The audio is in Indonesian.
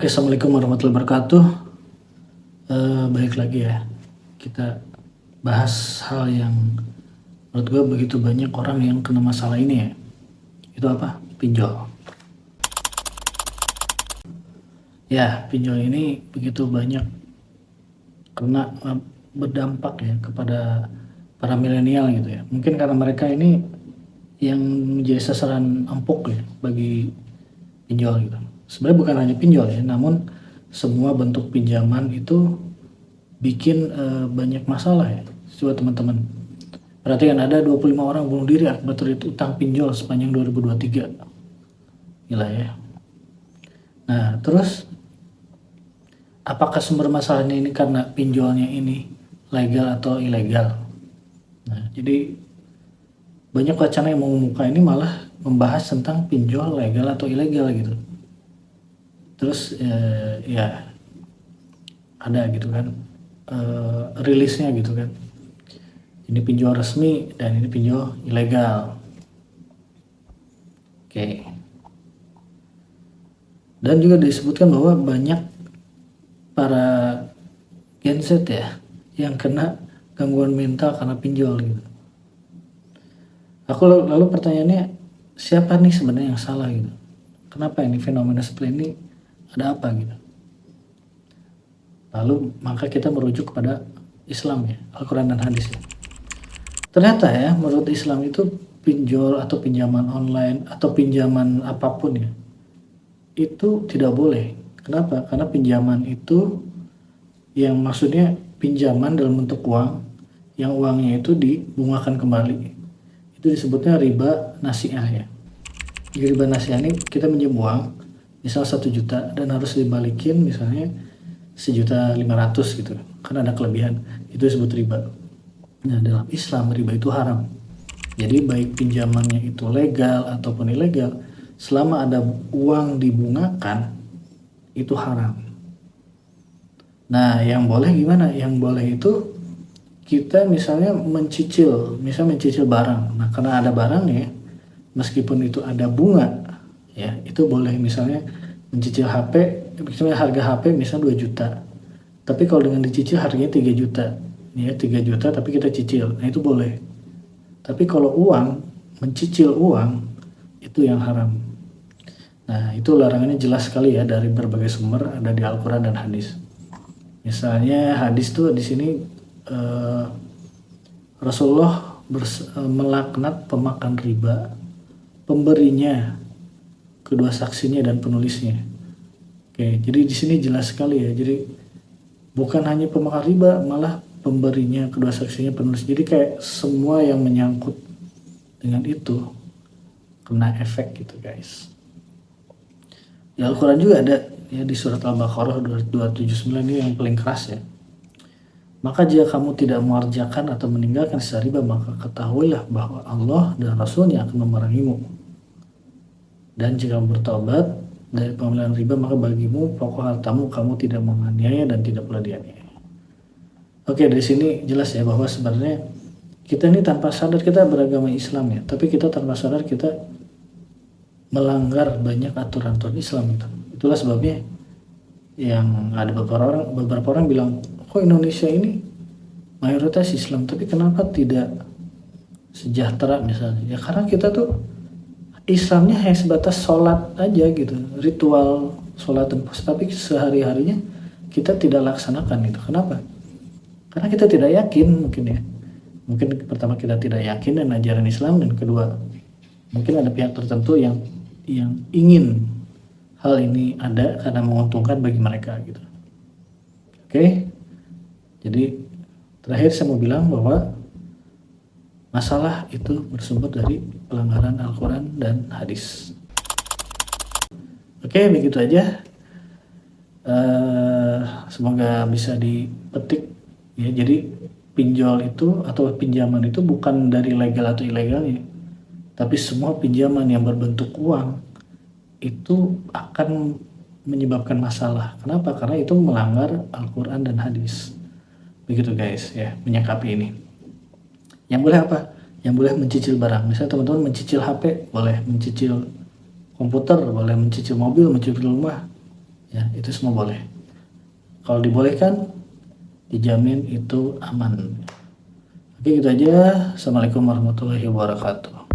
Oke, assalamualaikum warahmatullahi wabarakatuh. Baik lagi ya, kita bahas hal yang menurut gue begitu banyak orang yang kena masalah ini ya. Itu apa? Pinjol. Ya, pinjol ini begitu banyak kena berdampak ya kepada para milenial gitu ya. Mungkin karena mereka ini yang menjadi sasaran empuk ya bagi pinjol gitu. Sebenarnya bukan hanya pinjol ya, namun semua bentuk pinjaman itu bikin banyak masalah ya. Coba teman-teman perhatikan, ada 25 orang bunuh diri akibat utang pinjol sepanjang 2023. Gila ya. Nah, terus apakah sumber masalahnya ini karena pinjolnya ini legal atau ilegal? Nah, jadi banyak wacana yang mengemuka ini malah membahas tentang pinjol legal atau ilegal gitu. Terus ya ada gitu kan rilisnya gitu kan. Ini pinjol resmi dan ini pinjol ilegal. Oke. Dan juga disebutkan bahwa banyak para Gen Z ya yang kena gangguan mental karena pinjol gitu. Aku lalu pertanyaannya, siapa nih sebenarnya yang salah gitu? Kenapa ini fenomena seperti ini, ada apa gitu? Lalu maka kita merujuk kepada Islam ya, Al-Quran dan hadis ya. Ternyata ya, menurut Islam itu pinjol atau pinjaman online atau pinjaman apapun ya, itu tidak boleh. Kenapa? Karena pinjaman itu yang maksudnya pinjaman dalam bentuk uang, yang uangnya itu dibungakan kembali. Itu disebutnya riba nasiah ya. Di riba nasiah ini kita minjem uang, misal 1 juta dan harus dibalikin misalnya 1.500.000 gitu. Karena ada kelebihan, itu disebut riba. Nah, dalam Islam riba itu haram. Jadi baik pinjamannya itu legal ataupun ilegal, selama ada uang dibungakan, itu haram. Nah, yang boleh gimana? Yang boleh itu kita misalnya mencicil barang. Nah, karena ada barangnya, meskipun itu ada bunga, ya itu boleh. Misalnya mencicil HP, misalnya harga HP misalnya 2 juta. Tapi kalau dengan dicicil harganya 3 juta, ya 3 juta tapi kita cicil, nah itu boleh. Tapi kalau uang, mencicil uang, itu yang haram. Nah, itu larangannya jelas sekali ya dari berbagai sumber, ada di Al-Quran dan hadis. Misalnya hadis tuh di sini Rasulullah melaknat pemakan riba, pemberinya, kedua saksinya dan penulisnya. Oke, jadi di sini jelas sekali ya. Jadi bukan hanya pemakan riba, malah pemberinya, kedua saksinya, penulis. Jadi kayak semua yang menyangkut dengan itu kena efek gitu guys. Di Al-Quran juga ada ya, di surat Al-Baqarah 279 ini yang paling keras ya. Maka jika kamu tidak mengerjakan atau meninggalkan sisa riba, maka ketahuilah bahwa Allah dan Rasulnya akan memerangimu. Dan jika kamu bertobat dari pengambilan riba, maka bagimu pokok hartamu, kamu tidak menganiaya dan tidak pula dianiaya. Oke, dari sini jelas ya bahwa sebenarnya kita ini tanpa sadar kita beragama Islam ya, tapi kita tanpa sadar kita melanggar banyak aturan-aturan Islam itu. Itulah sebabnya yang ada beberapa orang bilang, kok Indonesia ini mayoritas Islam tapi kenapa tidak sejahtera misalnya? Ya karena kita tuh Islamnya hanya sebatas sholat aja gitu, ritual sholat dan puasa, tapi sehari-harinya kita tidak laksanakan itu. Kenapa? Karena kita tidak yakin mungkin ya. Mungkin pertama kita tidak yakin dengan ajaran Islam, dan kedua mungkin ada pihak tertentu yang ingin hal ini ada karena menguntungkan bagi mereka gitu. Oke. Jadi terakhir saya mau bilang bahwa masalah itu bersumber dari pelanggaran Al-Quran dan hadis. Oke, begitu aja. Semoga bisa dipetik ya. Jadi pinjol itu atau pinjaman itu bukan dari legal atau ilegalnya, tapi semua pinjaman yang berbentuk uang itu akan menyebabkan masalah. Kenapa? Karena itu melanggar Al-Quran dan hadis. Begitu guys ya, menyikapi ini. Yang boleh apa? Yang boleh mencicil barang. Misalnya teman-teman mencicil HP, boleh. Mencicil komputer, boleh. Mencicil mobil, mencicil rumah, Ya, itu semua boleh. Kalau dibolehkan, dijamin itu aman. Oke, gitu aja. Assalamualaikum warahmatullahi wabarakatuh.